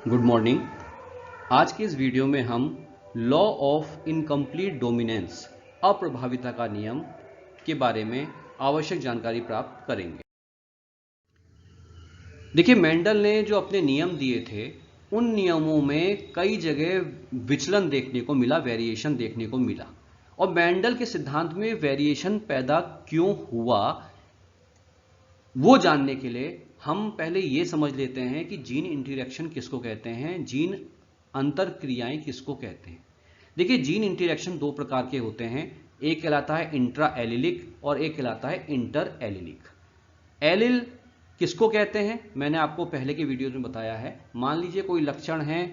Good morning. आज के इस वीडियो में हम लॉ ऑफ इनकम्प्लीट डोमिनेंस अप्रभाविता का नियम के बारे में आवश्यक जानकारी प्राप्त करेंगे। देखिए, मेंडल ने जो अपने नियम दिए थे उन नियमों में कई जगह विचलन देखने को मिला, वेरिएशन देखने को मिला। और मेंडल के सिद्धांत में वेरिएशन पैदा क्यों हुआ वो जानने के लिए हम पहले ये समझ लेते हैं कि जीन इंटरेक्शन किसको कहते हैं, जीन अंतर क्रियाएं किसको कहते हैं। देखिए, जीन इंटरेक्शन दो प्रकार के होते हैं, एक कहलाता है इंट्रा एलिलिक और एक कहलाता है इंटर एलिलिक। एलिल किसको कहते हैं मैंने आपको पहले के वीडियो में बताया है। मान लीजिए कोई लक्षण है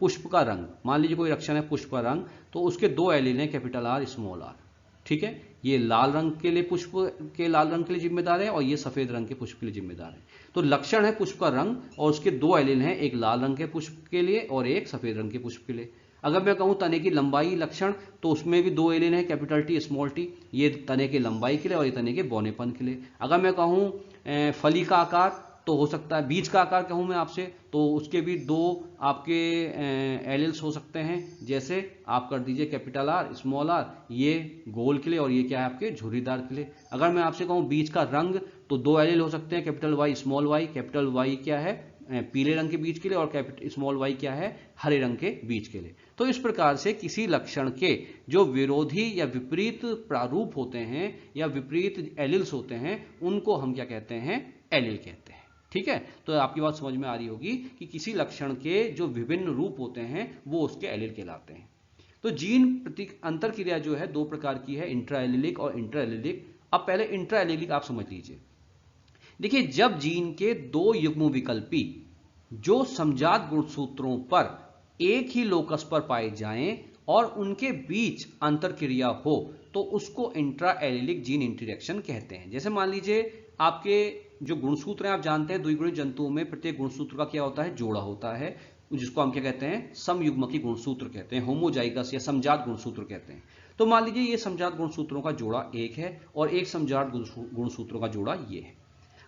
पुष्प का रंग, मान लीजिए कोई लक्षण है पुष्प का रंग, तो उसके दो एलिल हैं, कैपिटल आर स्मॉल आर। ठीक है, ये लाल रंग के लिए पुष्प के लाल रंग के लिए जिम्मेदार है और ये सफेद रंग के पुष्प के लिए जिम्मेदार है। तो लक्षण है पुष्प का रंग और उसके दो एलिल हैं, एक लाल रंग के पुष्प के लिए और एक सफेद रंग के पुष्प के लिए। अगर मैं कहूं तने की लंबाई लक्षण, तो उसमें भी दो एलिल हैं, कैपिटल टी स्मॉल टी, ये तने की लंबाई के लिए और ये तने के बौनेपन के लिए। अगर मैं कहूं फली का आकार, तो हो सकता है बीज का आकार कहूं मैं आपसे, तो उसके भी दो आपके एलिल्स हो सकते हैं। जैसे आप कर दीजिए कैपिटल आर स्मॉल आर, ये गोल के लिए और ये क्या है आपके झुर्रीदार के लिए। अगर मैं आपसे कहूं बीज का रंग, तो दो एलिल हो सकते हैं, capital Y small Y. Capital Y क्या है पीले रंग के बीज के लिए और कैपिटल स्मॉल वाई क्या है हरे रंग के बीज के लिए। तो इस प्रकार से किसी लक्षण के जो विरोधी या विपरीत प्रारूप होते हैं या विपरीत एलिल्स होते हैं उनको हम क्या कहते हैं, एलिल कहते हैं। ठीक है, तो आपकी बात समझ में आ रही होगी कि किसी लक्षण के जो विभिन्न रूप होते हैं वो उसके एलिल कहलाते हैं। तो जीन प्रति अंतर क्रिया जो है दो प्रकार की है, इंट्रा एलिलिक और इंटर एलिलिक। अब पहले इंट्रा एलिलिक आप समझ लीजिए। देखिए, जब जीन के दो युग्म विकल्पी जो समजात गुणसूत्रों पर एक ही लोकस पर पाए जाएं और उनके बीच अंतर क्रिया हो, तो उसको इंट्रा एलिलिक जीन इंटरेक्शन कहते हैं। जैसे मान लीजिए आपके जो गुणसूत्र हैं, आप जानते हैं द्विगुणित जंतुओं में प्रत्येक गुणसूत्र का क्या होता है, जोड़ा होता है, जिसको हम क्या कहते हैं, समयुग्मकी गुणसूत्र कहते हैं, होमोजाइगस या समजात गुणसूत्र कहते हैं। तो मान लीजिए ये समजात गुणसूत्रों का जोड़ा एक है और एक समजात गुणसूत्रों का जोड़ा ये है।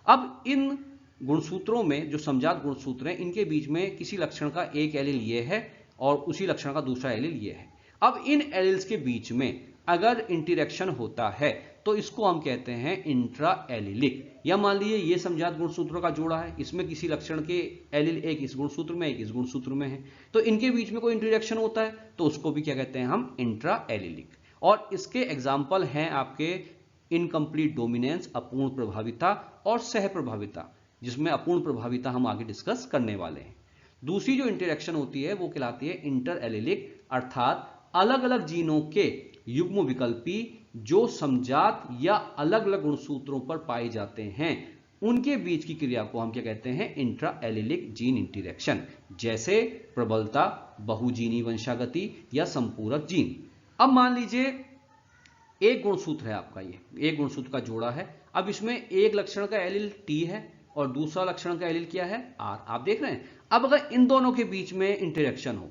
अब इन गुणसूत्रों में जो समजात गुणसूत्र हैं इनके बीच में किसी लक्षण का एक एलिल ये है और उसी लक्षण का दूसरा एलिल ये है। अब इन एलिल्स के बीच में अगर इंटरेक्शन होता है तो इसको हम कहते हैं इंट्रा एलिलिक। या मान लीजिए ये समजात गुणसूत्रों का जोड़ा है, इसमें किसी लक्षण के एलिल एक इस गुणसूत्र में एक इस गुणसूत्र में है, तो इनके बीच में कोई इंटरेक्शन होता है तो उसको भी क्या कहते हैं हम, इंट्रा एलिलिक। और इसके एग्जाम्पल हैं आपके इनकम्प्लीट डोमिनेंस, अपूर्ण प्रभाविता और सह प्रभाविता, जिसमें अपूर्ण प्रभाविता हम आगे डिस्कस करने वाले हैं। दूसरी जो इंटरेक्शन होती है वो कहलाती है इंटर एलिलिक, अर्थात अलग अलग जीनों के युग्म विकल्पी जो समजात या अलग अलग गुणसूत्रों पर पाए जाते हैं उनके बीच की क्रिया को हम क्या कहते हैं, इंट्रा एलिलिक जीन इंटरेक्शन। जैसे प्रबलता, बहुजीनी वंशागति या संपूरक जीन। अब मान लीजिए एक गुणसूत्र है आपका, ये एक गुणसूत्र का जोड़ा है। अब इसमें एक लक्षण का एलिल टी है और दूसरा लक्षण का एलिल क्या है, आर। आप देख रहे हैं। अब अगर इन दोनों के बीच में इंटरेक्शन हो,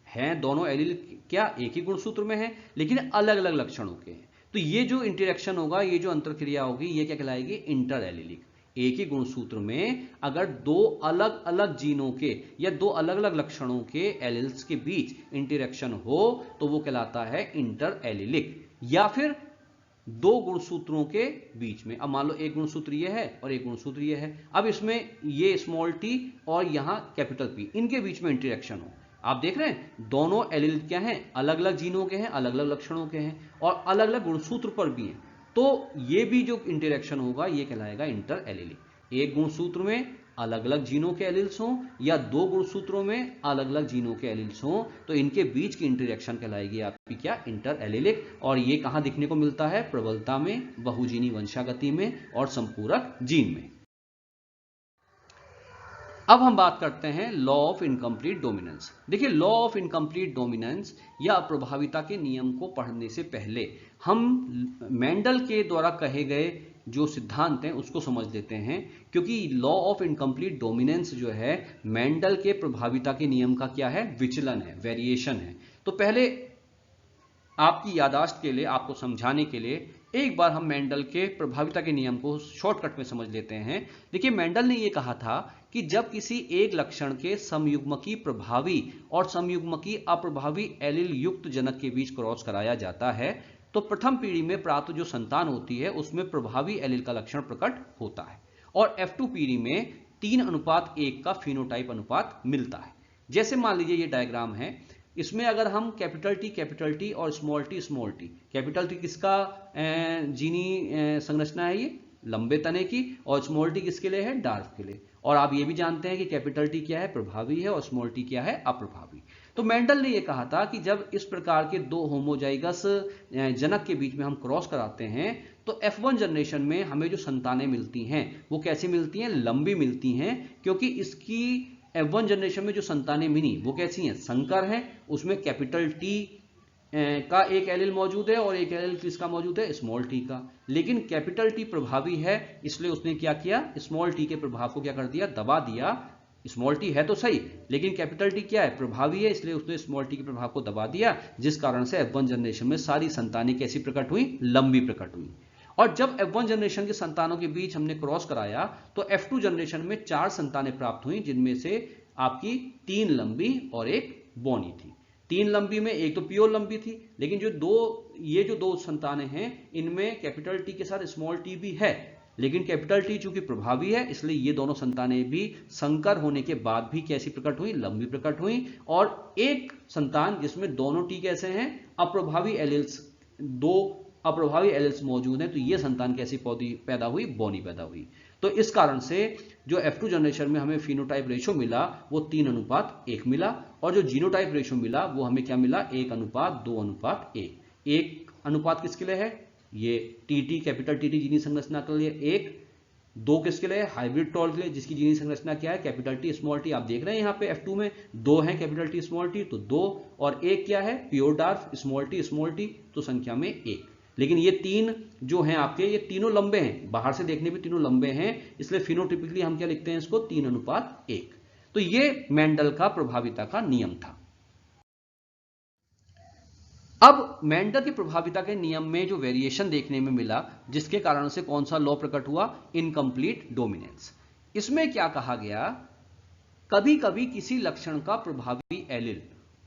हैं दोनों एलिल क्या एक ही गुणसूत्र में है लेकिन अलग अलग लक्षणों के हैं, तो ये जो इंटरेक्शन होगा, ये जो अंतरक्रिया होगी, ये क्या कहलाएगी, इंटर एलिलिक। एक ही गुणसूत्र में अगर दो अलग अलग जीनों के या दो अलग अलग लक्षणों के एलिल्स के बीच इंटरेक्शन हो तो वो कहलाता है इंटर एलिलिक। या फिर दो गुणसूत्रों के बीच में, अब मान लो एक गुणसूत्र ये है और एक गुणसूत्र ये है, अब इसमें ये स्मॉल टी और यहां कैपिटल पी, इनके बीच में इंटरेक्शन हो। आप देख रहे हैं दोनों एलिल क्या हैं, अलग अलग जीनों के हैं, अलग अलग लक्षणों के हैं और अलग अलग गुणसूत्र पर भी हैं, तो ये भी जो इंटरेक्शन होगा ये कहलाएगा इंटर एलिलिक। एक गुणसूत्र में अलग अलग जीनों के एलिल्स हों या दो गुणसूत्रों में अलग अलग जीनों के एलिल्स हों, तो इनके बीच की इंटरेक्शन कहलाएगी आपकी क्या, इंटर एलिलिक। और ये कहां दिखने को मिलता है, प्रबलता में, बहुजीनी वंशागति में और संपूरक जीन में। अब हम बात करते हैं लॉ ऑफ इनकम्प्लीट डोमिनेंस। देखिए, लॉ ऑफ इनकम्प्लीट डोमिनेंस या अप्रभाविता के नियम को पढ़ने से पहले हम मेंडल के द्वारा कहे गए जो सिद्धांत हैं उसको समझ लेते हैं, क्योंकि लॉ ऑफ इनकम्प्लीट डोमिनेंस जो है मेंडल के प्रभाविता के नियम का क्या है, विचलन है, वेरिएशन है। तो पहले आपकी यादाश्त के लिए, आपको समझाने के लिए एक बार हम मेंडल के प्रभाविता के नियम को शॉर्टकट में समझ लेते हैं। देखिए, मेंडल ने यह कहा था कि जब किसी एक लक्षण के समयुग्मकी प्रभावी और समयुग्मकी अप्रभावी एलील युक्त जनक के बीच क्रॉस कराया जाता है तो प्रथम पीढ़ी में प्राप्त जो संतान होती है उसमें प्रभावी एलील का लक्षण प्रकट होता है और F2 पीढ़ी में 3:1 का फिनोटाइप अनुपात मिलता है। जैसे मान लीजिए ये डायग्राम है, इसमें अगर हम कैपिटल टी और स्मॉल टी, कैपिटल टी किसका जीनी संरचना है, ये लंबे तने की, और स्मॉल टी किसके लिए है, डार्फ के लिए। और आप ये भी जानते हैं कि कैपिटल टी क्या है, प्रभावी है, और स्मॉल टी क्या है, अप्रभावी। तो मेंडल ने यह कहा था कि जब इस प्रकार के दो होमोजाइगस जनक के बीच में हम क्रॉस कराते हैं तो F1 जनरेशन में हमें जो संतानें मिलती हैं वो कैसी मिलती हैं, लंबी मिलती हैं, क्योंकि इसकी F1 जनरेशन में जो संतानें मिली वो कैसी हैं, संकर हैं। उसमें कैपिटल टी का एक एलील मौजूद है और एक एलील किसका मौजूद है, स्मॉल टी का। लेकिन कैपिटल टी प्रभावी है, इसलिए उसने क्या किया, स्मॉल टी के प्रभाव को क्या कर दिया, दबा दिया। स्मॉल टी है तो सही, लेकिन कैपिटल टी क्या है, प्रभावी है, इसलिए उसने स्मॉल टी के प्रभाव को दबा दिया, जिस कारण से F1 जनरेशन में सारी संतानें कैसी प्रकट हुई, लंबी प्रकट हुई। और जब F1 जनरेशन के संतानों के बीच हमने क्रॉस कराया तो F2 जनरेशन में 4 संतानें प्राप्त हुई, जिनमें से आपकी 3 लंबी और एक बौनी थी। 3 लंबी में एक तो प्योर लंबी थी, लेकिन ये जो दो संतानें हैं इनमें कैपिटल टी के साथ स्मॉल टी भी है, लेकिन कैपिटल टी चूंकि प्रभावी है इसलिए ये दोनों संतानें भी संकर होने के बाद भी कैसी प्रकट हुई, लंबी प्रकट हुई। और एक संतान जिसमें दोनों टी कैसे हैं, अप्रभावी एलील्स, 2 अप्रभावी एलील्स मौजूद हैं, तो ये संतान कैसी पैदा हुई, बौनी पैदा हुई। तो इस कारण से जो F2 जनरेशन में हमें फिनोटाइप रेशो मिला वो 3:1 मिला, और जो जीनोटाइप रेशो मिला वो हमें क्या मिला, 1:2:1। 1 अनुपात किसके लिए है, ये टीटी, कैपिटल टीटी जीनी संरचना के लिए 1, 2 किसके लिए, हाइब्रिड टॉल के लिए, जिसकी जीनी संरचना क्या है, कैपिटल टी स्मॉल टी। आप देख रहे हैं यहाँ पे F2 में 2 है कैपिटल टी स्मॉल टी, तो 2, और 1 क्या है, प्योर डार्फ स्मॉल टी, तो संख्या में 1। लेकिन ये 3 जो हैं आपके, ये तीनों लंबे हैं, बाहर से देखने पे तीनों लंबे हैं, इसलिए फिनोटिपिकली हम क्या लिखते हैं इसको, 3:1। तो ये मेंडल का प्रभाविता का नियम था। अब मेंडल की प्रभाविता के नियम में जो वेरिएशन देखने में मिला, जिसके कारण से कौन सा लॉ प्रकट हुआ, इनकम्प्लीट डोमिनेंस। इसमें क्या कहा गया, कभी कभी किसी लक्षण का प्रभावी एलील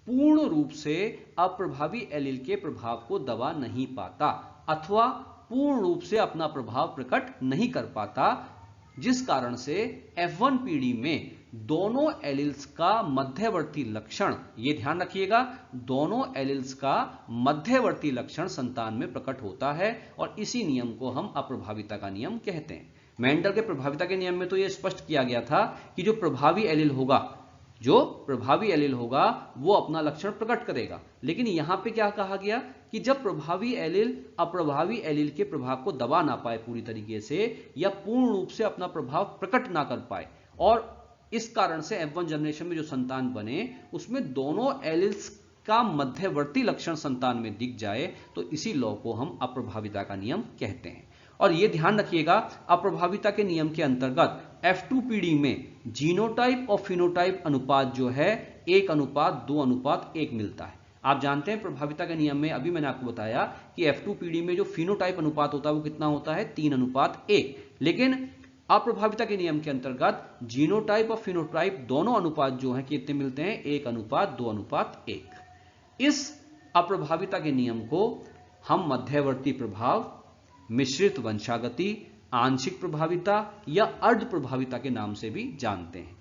पूर्ण रूप से अप्रभावी एलील के प्रभाव को दबा नहीं पाता अथवा पूर्ण रूप से अपना प्रभाव प्रकट नहीं कर पाता, जिस कारण से F1 पीढ़ी में दोनों एलील्स का मध्यवर्ती लक्षण, ये ध्यान रखिएगा, दोनों एलील्स का मध्यवर्ती लक्षण संतान में प्रकट होता है, और इसी नियम को हम अप्रभाविता का नियम कहते हैं। मेंडल के प्रभाविता के नियम में तो यह स्पष्ट किया गया था कि जो प्रभावी एलील होगा वो अपना लक्षण प्रकट करेगा। लेकिन यहां पे क्या कहा गया कि जब प्रभावी एलील अप्रभावी एलील के प्रभाव को दबा ना पाए पूरी तरीके से, या पूर्ण रूप से अपना प्रभाव प्रकट ना कर पाए, और इस कारण से F1 जनरेशन में जो संतान बने उसमें दोनों एलील्स का मध्यवर्ती लक्षण संतान में दिख जाए, तो इसी लॉ को हम अप्रभाविता का नियम कहते हैं। और यह ध्यान रखिएगा, अप्रभाविता के नियम के अंतर्गत F2 पीढ़ी में जीनोटाइप और फिनोटाइप अनुपात जो है 1:2:1 मिलता है। आप जानते हैं प्रभाविता के नियम में, अभी मैंने आपको बताया कि F2 पीढ़ी में जो फिनोटाइप अनुपात होता है वो कितना होता है, 3:1। लेकिन अप्रभाविता के नियम के अंतर्गत जीनोटाइप और फिनोटाइप दोनों अनुपात जो है कितने मिलते हैं, 1:2:1। इस अप्रभाविता के नियम को हम मध्यवर्ती प्रभाव, मिश्रित वंशागति, आंशिक प्रभाविता या अर्ध प्रभाविता के नाम से भी जानते हैं।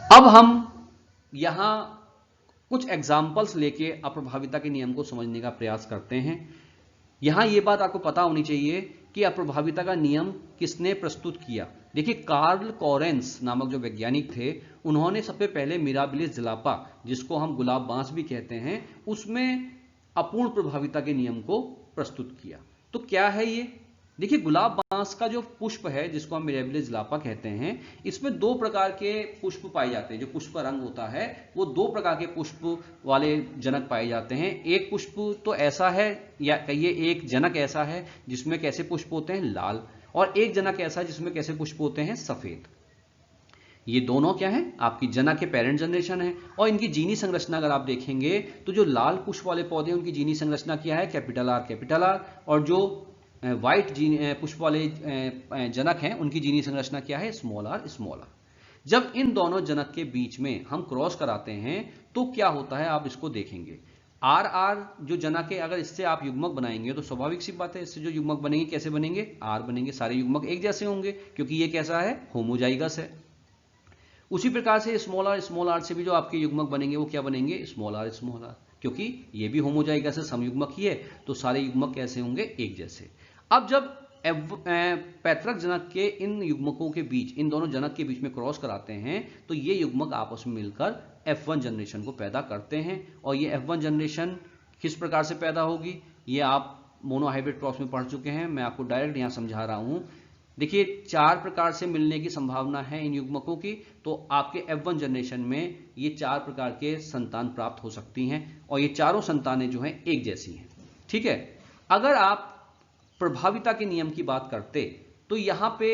अब हम यहां कुछ एग्जाम्पल्स लेके अप्रभाविता के नियम को समझने का प्रयास करते हैं। यहां यह बात आपको पता होनी चाहिए कि अप्रभाविता का नियम किसने प्रस्तुत किया। देखिए, कार्ल कॉरेंस नामक जो वैज्ञानिक थे, उन्होंने सबसे पहले मिराबिलिस ज़लापा, जिसको हम गुलाब बांस भी कहते हैं, उसमें अपूर्ण प्रभाविता के नियम को प्रस्तुत किया। तो क्या है ये, देखिए गुलाब बांस का जो पुष्प है जिसको हम मिरेबिलिस लापा कहते हैं, इसमें दो प्रकार के पुष्प पाए जाते हैं। जो पुष्प का रंग होता है वो दो प्रकार के पुष्प वाले जनक पाए जाते हैं। एक पुष्प तो ऐसा है, या कहिए एक जनक ऐसा है जिसमें कैसे पुष्प होते हैं, लाल, और एक जनक ऐसा है जिसमें कैसे पुष्प होते हैं, सफेद। ये दोनों क्या है, आपकी जनक के पेरेंट जनरेशन है। और इनकी जीनी संरचना अगर आप देखेंगे तो जो लाल पुष्प वाले पौधे उनकी जीनी संरचना क्या है, कैपिटल आर, और जो व्हाइट पुष्प वाले जनक हैं उनकी जीनी संरचना क्या है, स्मॉल आर। जब इन दोनों जनक के बीच में हम क्रॉस कराते हैं तो क्या होता है, आप इसको देखेंगे। आर जो जनक है, अगर इससे आप युग्मक बनाएंगे तो स्वाभाविक सी बात है, इससे जो युग्मक बनेंगे कैसे बनेंगे, आर बनेंगे। सारे युग्मक एक जैसे होंगे क्योंकि ये कैसा है, होमोजाइगस है। उसी प्रकार से स्मॉल आर से भी जो आपके युग्मक बनेंगे वो क्या बनेंगे, स्मॉल आर, क्योंकि ये भी होमोजाइगस है, समयुग्मक ही है, तो सारे युग्मक कैसे होंगे, एक जैसे। अब जब पैतृक जनक के इन युग्मकों के बीच, इन दोनों जनक के बीच में क्रॉस कराते हैं तो ये युग्मक आपस में मिलकर F1 जनरेशन को पैदा करते हैं। और ये F1 जनरेशन किस प्रकार से पैदा होगी, ये आप मोनोहाइब्रिड क्रॉस में पढ़ चुके हैं, मैं आपको डायरेक्ट यहां समझा रहा हूं। देखिए 4 प्रकार से मिलने की संभावना है इन युग्मकों की, तो आपके F1 जनरेशन में ये 4 प्रकार के संतान प्राप्त हो सकती हैं, और ये चारों संतानें जो हैं एक जैसी हैं। ठीक है, अगर आप प्रभाविता के नियम की बात करते तो यहां पे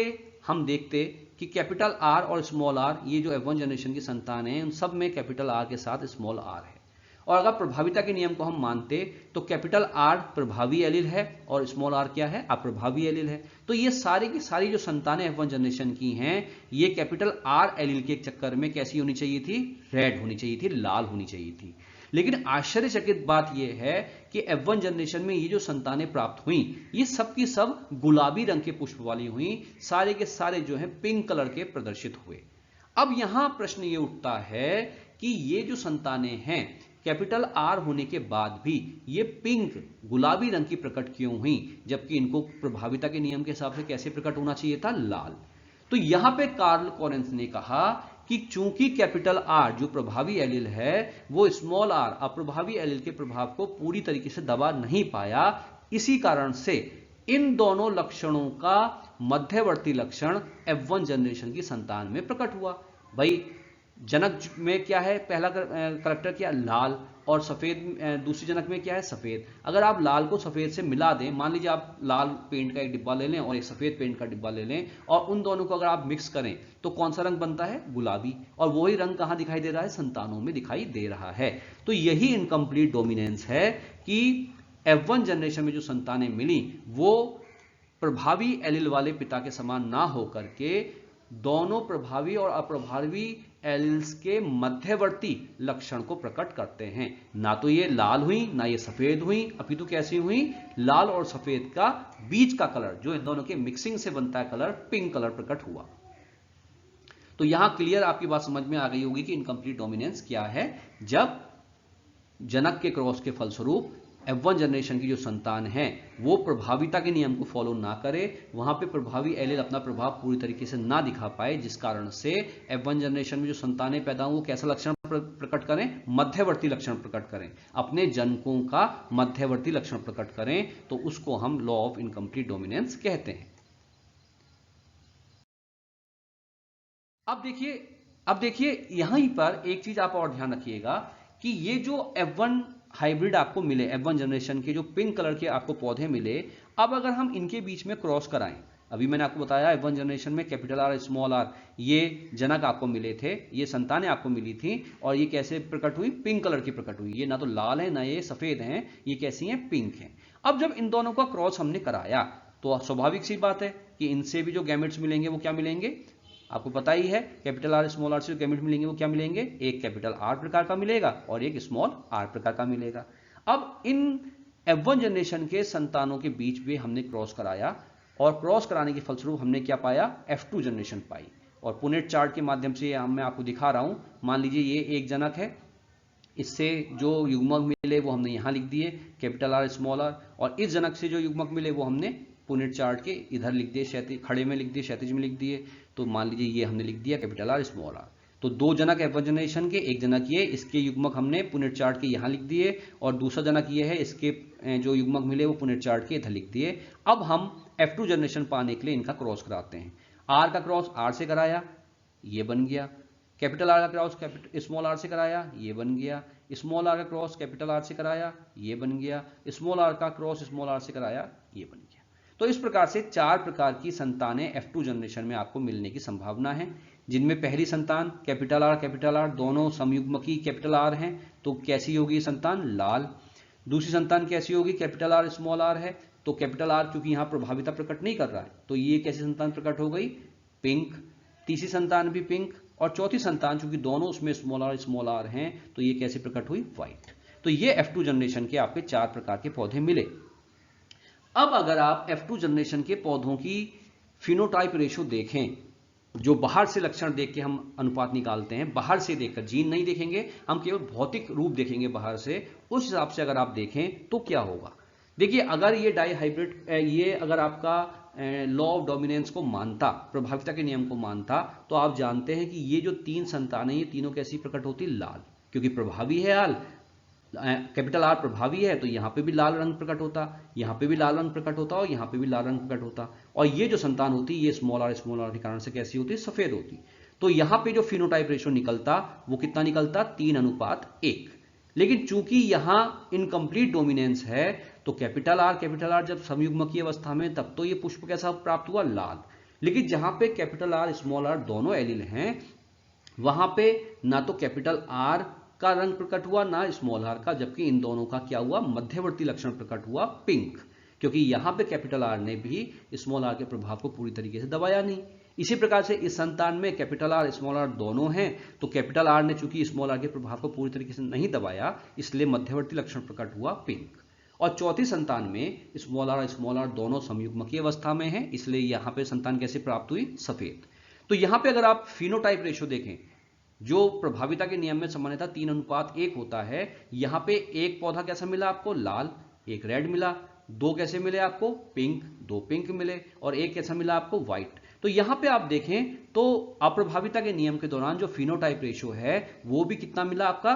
हम देखते कि कैपिटल आर और स्मॉल आर, ये जो F1 जनरेशन की संतान है उन सब में कैपिटल आर के साथ स्मॉल आर है। और अगर प्रभाविता के नियम को हम मानते तो कैपिटल आर प्रभावी एलील है और स्मॉल आर क्या है, अप्रभावी एलील है। तो ये सारी की सारी जो संतानें F1 जनरेशन की हैं, ये कैपिटल आर एलील के चक्कर में कैसी होनी चाहिए थी, रेड होनी चाहिए थी, लाल होनी चाहिए थी। लेकिन आश्चर्यचकित बात यह है कि F1 जनरेशन में ये जो संतानें प्राप्त हुई, ये सब की सब गुलाबी रंग के पुष्प वाली हुई, सारे के सारे जो है पिंक कलर के प्रदर्शित हुए। अब यहां प्रश्न ये उठता है कि ये जो संतानें हैं कैपिटल आर होने के बाद भी ये पिंक गुलाबी रंग की प्रकट क्यों हुई, जबकि इनको प्रभाविता के नियम के हिसाब से कैसे प्रकट होना चाहिए था, लाल। तो यहां पे कार्ल कॉरेंस ने कहा कि चूंकि कैपिटल आर जो प्रभावी एलील है वो स्मॉल आर अप्रभावी एलील के प्रभाव को पूरी तरीके से दबा नहीं पाया, इसी कारण से इन दोनों लक्षणों का मध्यवर्ती लक्षण F1 जनरेशन की संतान में प्रकट हुआ। भाई जनक में क्या है, पहला करैक्टर क्या, लाल, और सफेद दूसरी जनक में क्या है, सफेद। अगर आप लाल को सफेद से मिला दें, मान लीजिए आप लाल पेंट का एक डिब्बा ले लें और एक सफेद पेंट का डिब्बा ले लें, और उन दोनों को अगर आप मिक्स करें तो कौन सा रंग बनता है, गुलाबी। और वही रंग कहां दिखाई दे रहा है, संतानों में दिखाई दे रहा है। तो यही इनकम्प्लीट डोमिनेंस है कि F1 जनरेशन में जो संतानें मिली वो प्रभावी एलील वाले पिता के समान ना होकर के दोनों प्रभावी और अप्रभावी एलील्स के मध्यवर्ती लक्षण को प्रकट करते हैं। ना तो ये लाल हुई ना ये सफेद हुई, अपितु कैसी हुई, लाल और सफेद का बीच का कलर जो इन दोनों के मिक्सिंग से बनता है कलर, पिंक कलर प्रकट हुआ। तो यहां क्लियर आपकी बात समझ में आ गई होगी कि इनकम्प्लीट डोमिनेंस क्या है, जब जनक के क्रॉस के फलस्वरूप F1 जनरेशन की जो संतान है वो प्रभाविता के नियम को फॉलो ना करे, वहां पे प्रभावी एलील अपना प्रभाव पूरी तरीके से ना दिखा पाए, जिस कारण से F1 जनरेशन में जो संतानें पैदा हो वो कैसा लक्षण प्रकट करें, मध्यवर्ती लक्षण प्रकट करें, अपने जनकों का मध्यवर्ती लक्षण प्रकट करें, तो उसको हम लॉ ऑफ इनकम्प्लीट डोमिनेंस कहते हैं। अब देखिए यहीं पर एक चीज आप और ध्यान रखिएगा कि ये जो F1 हाइब्रिड आपको मिले, F1 जनरेशन के जो पिंक कलर के आपको पौधे मिले, अब अगर हम इनके बीच में क्रॉस कराएं, अभी मैंने आपको बताया F1 जनरेशन में कैपिटल आर स्मॉल आर ये जनक आपको मिले थे, ये संतानें आपको मिली थी, और ये कैसे प्रकट हुई, पिंक कलर की प्रकट हुई। ये ना तो लाल है ना ये सफेद हैं, ये कैसी हैं, पिंक हैं। अब जब इन दोनों का क्रॉस हमने कराया तो स्वाभाविक सी बात है कि इनसे भी जो गैमेट्स मिलेंगे वो क्या मिलेंगे, आपको पता ही है कैपिटल आर स्मॉल आर से जो गैमेट मिलेंगे वो क्या मिलेंगे, एक कैपिटल आर प्रकार का मिलेगा और एक स्मॉल आर प्रकार का मिलेगा। अब इन F1 जनरेशन के संतानों के बीच में हमने क्रॉस कराया, और क्रॉस कराने के फलस्वरूप हमने क्या पाया, F2 जनरेशन पाई। और पुनेट चार्ट के माध्यम से मैं आपको दिखा रहा हूं, मान लीजिए ये एक जनक है, इससे जो युग्मक मिले वो हमने यहां लिख दिए कैपिटल आर स्मॉल आर, और इस जनक से जो युग्मक मिले वो हमने पुनेट चार्ट के इधर लिख दिए, क्षैतिज खड़े में लिख दिए, क्षैतिज में लिख दिए। तो मान लीजिए ये हमने लिख दिया कैपिटल आर स्मॉल आर। तो दो जनक F1 जनरेशन के, एक जनक ये, इसके युग्मक हमने पुनेट चार्ट के यहां लिख दिए, और दूसरा जनक ये है, इसके जो युग्मक मिले वो पुनेट चार्ट के इधर लिख दिए। अब हम F2 जनरेशन पाने के लिए इनका क्रॉस कराते हैं। R का क्रॉस R से कराया, ये बन गया। कैपिटल R का क्रॉस स्मॉल r से कराया, ये बन गया। स्मॉल r का क्रॉस कैपिटल R से कराया, ये बन गया। स्मॉल r का क्रॉस स्मॉल r से कराया, ये बन गया। तो इस प्रकार से 4 प्रकार की संतानें F2 जनरेशन में आपको मिलने की संभावना है, जिनमें पहली संतान कैपिटल R दोनों समयुग्मकी कैपिटल R हैं, तो कैसी होगी संतान? लाल। दूसरी संतान कैसी होगी? कैपिटल R स्मॉल r है, तो कैपिटल R क्योंकि यहां प्रभाविता प्रकट नहीं कर रहा है, तो ये कैसी संतान प्रकट हो गई? पिंक। तीसरी संतान भी पिंक, और चौथी संतान चूंकि दोनों उसमें स्मॉल r हैं, तो ये कैसे प्रकट हुई? व्हाइट। तो ये F2 जनरेशन के आपके 4 प्रकार के पौधे मिले। अब अगर आप F2 जनरेशन के पौधों की फिनोटाइप रेशियो देखें, जो बाहर से लक्षण देख के हम अनुपात निकालते हैं, बाहर से देखकर, जीन नहीं देखेंगे हम, केवल भौतिक रूप देखेंगे बाहर से, उस हिसाब से अगर आप देखें तो क्या होगा? देखिए, अगर ये डाइहाइब्रिड, ये अगर आपका लॉ ऑफ डोमिनेंस को मानता, प्रभाविता के नियम को मानता, तो आप जानते हैं कि ये जो 3 संतानें, ये तीनों कैसी प्रकट होती? लाल, क्योंकि प्रभावी है लाल, कैपिटल R प्रभावी है, तो यहां पे भी लाल रंग प्रकट होता, यहां पे भी लाल रंग प्रकट होता, और यहां पे भी लाल रंग प्रकट होता। और ये जो संतान होती, ये स्मॉल r के कारण से कैसी होती? सफेद होती। तो यहां पे जो फिनोटाइप रेशियो निकलता, वो कितना निकलता? 3:1। लेकिन चूंकि यहां इनकम्प्लीट डोमिनेंस है, तो कैपिटल R जब समयुग्मकीय अवस्था में, तब तो ये पुष्प कैसा प्राप्त हुआ? लाल। लेकिन जहां पे कैपिटल R स्मॉल r दोनों एलील हैं, वहां पे ना तो कैपिटल R का रंग प्रकट हुआ, ना स्मॉल r का, जबकि इन दोनों का क्या हुआ? मध्यवर्ती लक्षण प्रकट हुआ, पिंक। क्योंकि यहां पे कैपिटल R ने भी स्मॉल r के प्रभाव को पूरी तरीके से दबाया नहीं। इसी प्रकार से इस संतान में कैपिटल R स्मॉल r दोनों हैं, तो कैपिटल R ने चूंकि स्मॉल r के प्रभाव को पूरी तरीके से नहीं दबाया, इसलिए मध्यवर्ती लक्षण प्रकट हुआ, पिंक। और चौथी संतान में स्मॉल r दोनों समयुग्मकीय अवस्था में है, इसलिए यहां पे संतान कैसे प्राप्त हुई? सफेद। तो यहां पे अगर आप फिनोटाइप रेशियो देखें, जो प्रभाविता के नियम में सामान्यतः 3:1 होता है, यहां पे एक पौधा कैसा मिला आपको? लाल। एक रेड मिला। 2 कैसे मिले आपको? पिंक। 2 पिंक मिले। और एक कैसा मिला आपको? व्हाइट। तो यहां पे आप देखें तो अप्रभाविता के नियम के दौरान जो फिनोटाइप रेशियो है, वो भी कितना मिला आपका?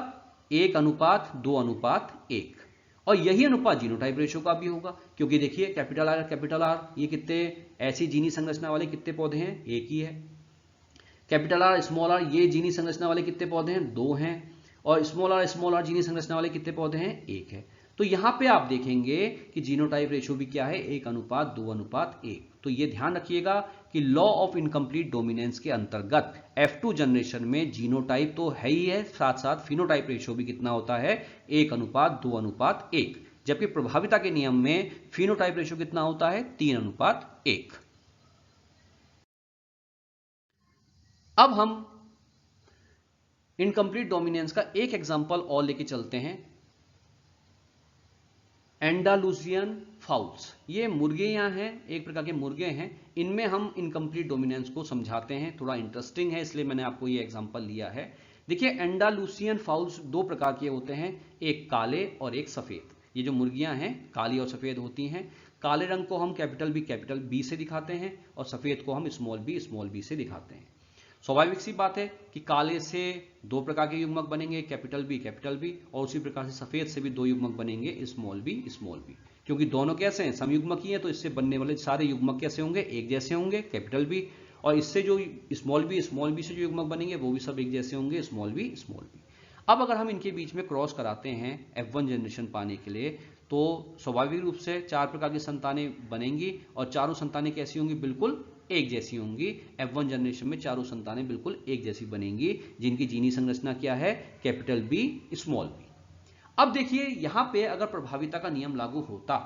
1:2:1। और यही अनुपात जीनोटाइप रेशियो का भी होगा, क्योंकि देखिए कैपिटल R ये कितने ऐसी जीनी संरचना वाले कितने पौधे हैं? एक ही है। कैपिटल R स्मॉल r ये जीनी संरचना वाले कितने पौधे हैं? 2 हैं। और स्मॉल r जीनी संरचना वाले कितने पौधे हैं? 1 है। तो यहां पे आप देखेंगे कि जीनोटाइप रेशियो भी क्या है? 1:2:1। तो ये ध्यान रखिएगा कि लॉ ऑफ इनकम्प्लीट डोमिनेंस के अंतर्गत F2 जनरेशन में जीनोटाइप तो है ही है, साथ साथ फिनोटाइप रेशियो भी कितना होता है? 1:2:1। जबकि प्रभाविता के नियम में फिनोटाइप रेशियो कितना होता है? 3:1। अब हम इनकम्प्लीट डोमिनेंस का एक एग्जांपल और लेके चलते हैं, एंडालुसियन फाउल्स। ये मुर्गियां हैं, एक प्रकार के मुर्गे हैं, इनमें हम इनकम्प्लीट डोमिनेंस को समझाते हैं। थोड़ा इंटरेस्टिंग है, इसलिए मैंने आपको ये एग्जांपल लिया है। देखिए, एंडालुसियन फाउल्स 2 प्रकार के होते हैं, एक काले और एक सफेद। ये जो मुर्गियां हैं काली और सफेद होती हैं। काले रंग को हम कैपिटल बी से दिखाते हैं, और सफेद को हम स्मॉल बी से दिखाते हैं। स्वाभाविक सी बात है कि काले से 2 प्रकार के युग्मक बनेंगे, कैपिटल बी, और उसी प्रकार से सफेद से भी 2 युग्मक बनेंगे, स्मॉल बी। क्योंकि दोनों कैसे हैं? समयुग्मकीय हैं, तो इससे बनने वाले सारे युग्मक कैसे होंगे? एक जैसे होंगे, कैपिटल बी। और इससे जो स्मॉल बी से जो युग्मक बनेंगे, वो भी सब एक जैसे होंगे, स्मॉल बी। अब अगर हम इनके बीच में क्रॉस कराते हैं F1 जनरेशन पाने के लिए, तो स्वाभाविक रूप से 4 प्रकार की संतानें बनेंगी, और चारों संतानें कैसी होंगी? बिल्कुल एक जैसी होंगी। F1 जनरेशन में चारों संतानें बिल्कुल एक जैसी बनेंगी, जिनकी जीनी संरचना क्या है? Capital B, small B. अब देखिए, यहां पे अगर प्रभाविता का नियम लागू होता,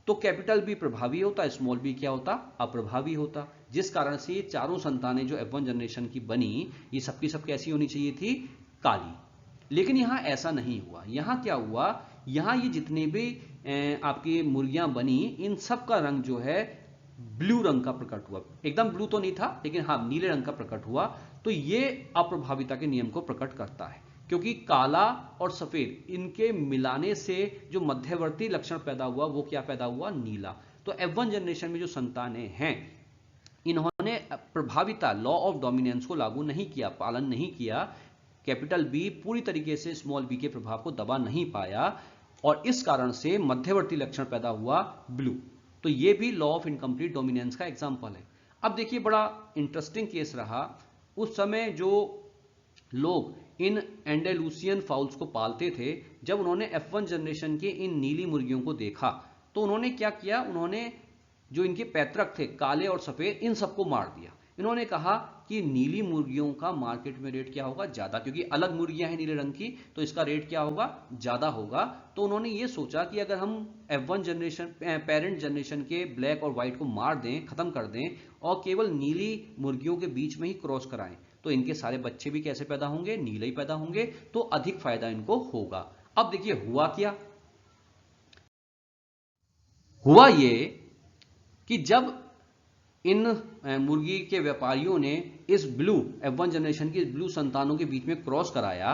तो कैपिटल बी प्रभावी होता, स्मॉल बी क्या होता? अप्रभावी होता। जिस कारण से ये चारों संतानें जो F1 जनरेशन की बनी, ये सबकी सब कैसी होनी चाहिए थी? काली। लेकिन यहां ऐसा नहीं हुआ। यहां क्या हुआ? यहां ये जितने भी आपकी मुर्गियां बनी, इन सब का रंग जो है ब्लू रंग का प्रकट हुआ। एकदम ब्लू तो नहीं था, लेकिन हाँ नीले रंग का प्रकट हुआ। तो ये अप्रभाविता के नियम को प्रकट करता है, क्योंकि काला और सफेद इनके मिलाने से जो मध्यवर्ती लक्षण पैदा हुआ, वो क्या पैदा हुआ? नीला। तो F1 जनरेशन में जो संतानें हैं, इन्होंने प्रभाविता लॉ ऑफ डोमिनेंस को लागू नहीं किया, पालन नहीं किया। कैपिटल बी पूरी तरीके से स्मॉल बी के प्रभाव को दबा नहीं पाया, और इस कारण से मध्यवर्ती लक्षण पैदा हुआ ब्लू। तो ये भी लॉ ऑफ इनकम्प्लीट डोमिनेंस का एग्जाम्पल है। अब देखिए बड़ा इंटरेस्टिंग केस रहा। उस समय जो लोग इन एंडेलूसियन फाउल्स को पालते थे, जब उन्होंने F1 जनरेशन के इन नीली मुर्गियों को देखा तो उन्होंने क्या किया, उन्होंने जो इनके पैतृक थे काले और सफेद, इन सबको मार दिया। इन्होंने कहा कि नीली मुर्गियों का मार्केट में रेट क्या होगा, ज्यादा, क्योंकि अलग मुर्गियां हैं नीले रंग की, तो इसका रेट क्या होगा, ज्यादा होगा। तो उन्होंने ये सोचा कि अगर हम F1 जनरेशन पेरेंट जनरेशन के ब्लैक और व्हाइट को मार दें, खत्म कर दें और केवल नीली मुर्गियों के बीच में ही क्रॉस कराएं, तो इनके सारे बच्चे भी कैसे पैदा होंगे, नीले ही पैदा होंगे, तो अधिक फायदा इनको होगा। अब देखिए हुआ क्या, हुआ ये कि जब इन मुर्गी के व्यापारियों ने इस ब्लू F1 जनरेशन की ब्लू संतानों के बीच में क्रॉस कराया,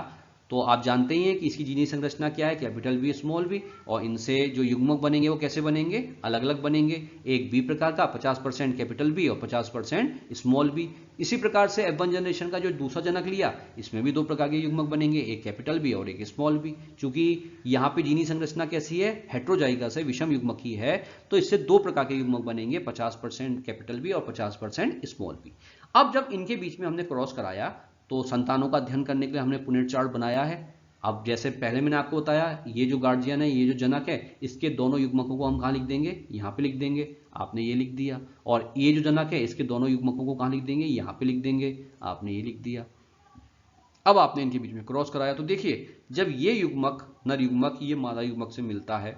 तो आप जानते ही हैं कि इसकी जीनी संरचना क्या है, कैपिटल बी स्मॉल बी, और इनसे जो युग्मक बनेंगे वो कैसे बनेंगे, अलग अलग बनेंगे। एक बी प्रकार का 50% कैपिटल बी और 50% स्मॉल बी। इसी प्रकार से F1 जनरेशन का जो दूसरा जनक लिया, इसमें भी दो प्रकार के युग्मक बनेंगे, एक कैपिटल बी और एक स्मॉल बी। चूंकि यहाँ पे जीनी संरचना कैसी है, हेट्रोजाइगस है, विषम युग्मक की है, तो इससे दो प्रकार के युग्मक बनेंगे, 50% कैपिटल बी और 50% स्मॉल बी। अब जब इनके बीच में हमने क्रॉस कराया तो संतानों का अध्ययन करने के लिए हमने पुनेट चार्ट बनाया है। अब जैसे पहले मैंने आपको बताया, ये जो गार्जियन है, ये जो जनक है, इसके दोनों युग्मकों को हम कहाँ लिख देंगे, यहाँ पे लिख देंगे, आपने ये लिख दिया। और ये जो जनक है, इसके दोनों युग्मकों को कहाँ लिख देंगे, यहाँ पे लिख देंगे, आपने ये लिख दिया। अब आपने इनके बीच में क्रॉस कराया तो देखिए, जब ये युग्मक नर युग्मक ये मादा युग्मक से मिलता है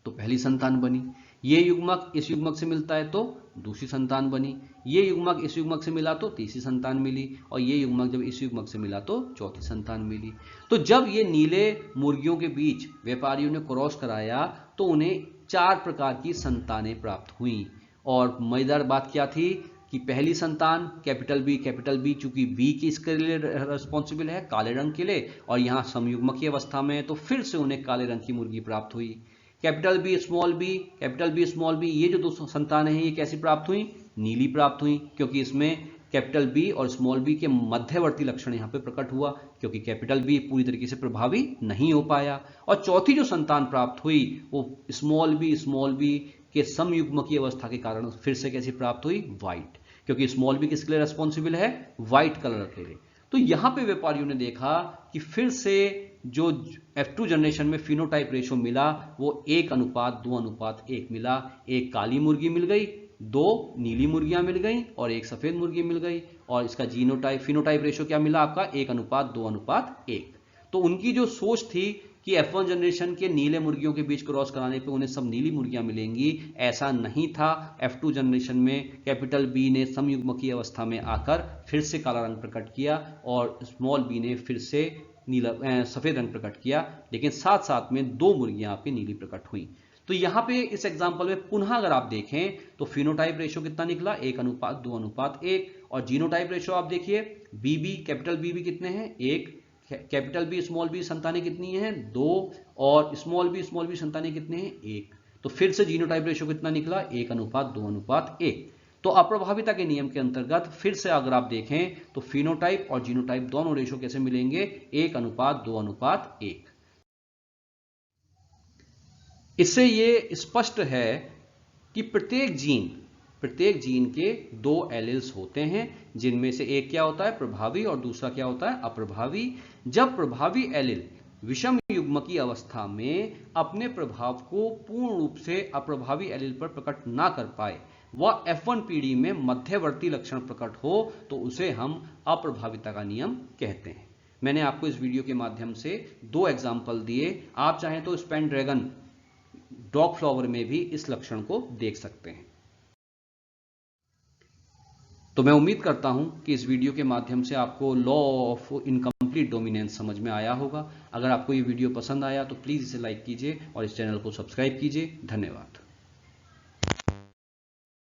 तो पहली संतान बनी, ये युग्मक इस युग्मक से मिलता है तो दूसरी संतान बनी, ये युग्मक इस युग्मक से मिला तो तीसरी संतान मिली, और ये युग्मक जब इस युग्मक से मिला तो चौथी संतान मिली। तो जब ये नीले मुर्गियों के बीच व्यापारियों ने क्रॉस कराया तो उन्हें 4 प्रकार की संतानें प्राप्त हुई। और मजेदार बात क्या थी कि पहली संतान कैपिटल बी, चूंकि बी की इसके लिए रिस्पॉन्सिबल है काले रंग के लिए, और यहाँ समयुग्मकीय अवस्था में, तो फिर से उन्हें काले रंग की मुर्गी प्राप्त हुई। कैपिटल बी स्मॉल बी, ये जो दो संतानें हैं, ये कैसी प्राप्त हुई, नीली प्राप्त हुई, क्योंकि इसमें कैपिटल बी और स्मॉल बी के मध्यवर्ती लक्षण यहाँ पे प्रकट हुआ, क्योंकि कैपिटल बी पूरी तरीके से प्रभावी नहीं हो पाया। और चौथी जो संतान प्राप्त हुई वो स्मॉल बी के समयुग्मकीय अवस्था के कारण फिर से कैसी प्राप्त हुई, व्हाइट, क्योंकि स्मॉल बी किसके लिए रिस्पॉन्सिबल है, व्हाइट कलर के लिए। तो यहां पे व्यापारियों ने देखा कि फिर से जो F2 जनरेशन में फिनोटाइप रेशो मिला वो 1:2:1 मिला। एक काली मुर्गी मिल गई, 2 नीली मुर्गियां मिल गई और एक सफेद मुर्गी मिल गई, और इसका फिनोटाइप रेशो क्या मिला आपका, 1:2:1। तो उनकी जो सोच थी कि F1 जनरेशन के नीले मुर्गियों के बीच क्रॉस कराने पे उन्हें सब नीली मुर्गियां मिलेंगी, ऐसा नहीं था। F2 जनरेशन में कैपिटल बी ने समयुग्मकीय अवस्था में आकर फिर से काला रंग प्रकट किया और स्मॉल बी ने फिर से सफेद रंग प्रकट किया, लेकिन साथ साथ में 2 मुर्गियां आपकी नीली प्रकट हुई। तो यहां पे इस एग्जांपल में पुनः अगर आप देखें तो फिनोटाइप रेशो कितना निकला, 1:2:1, और जीनोटाइप रेशो आप देखिए, कैपिटल बी कितने हैं, 1, कैपिटल बी स्मॉल बी संतानें कितनी हैं, 2, और स्मॉल बी संतानें कितने हैं, 1। तो फिर से जीनोटाइप रेशो कितना निकला, 1:2:1। तो अप्रभाविता के नियम के अंतर्गत फिर से अगर आप देखें तो फिनोटाइप और जीनोटाइप दोनों रेशो कैसे मिलेंगे, 1:2:1। इससे ये स्पष्ट है कि प्रत्येक जीन के 2 एलील्स होते हैं, जिनमें से एक क्या होता है, प्रभावी, और दूसरा क्या होता है, अप्रभावी। जब प्रभावी एलील विषम युग्मकीय अवस्था में अपने प्रभाव को पूर्ण रूप से अप्रभावी एलील पर प्रकट ना कर पाए, वह F1 पीढ़ी में मध्यवर्ती लक्षण प्रकट हो, तो उसे हम अप्रभाविता का नियम कहते हैं। मैंने आपको इस वीडियो के माध्यम से 2 एग्जाम्पल दिए, आप चाहें तो स्पेन ड्रैगन डॉग फ्लावर में भी इस लक्षण को देख सकते हैं। तो मैं उम्मीद करता हूं कि इस वीडियो के माध्यम से आपको लॉ ऑफ इनकम्प्लीट डोमिनेंस समझ में आया होगा। अगर आपको ये वीडियो पसंद आया तो प्लीज इसे लाइक कीजिए और इस चैनल को सब्सक्राइब कीजिए। धन्यवाद।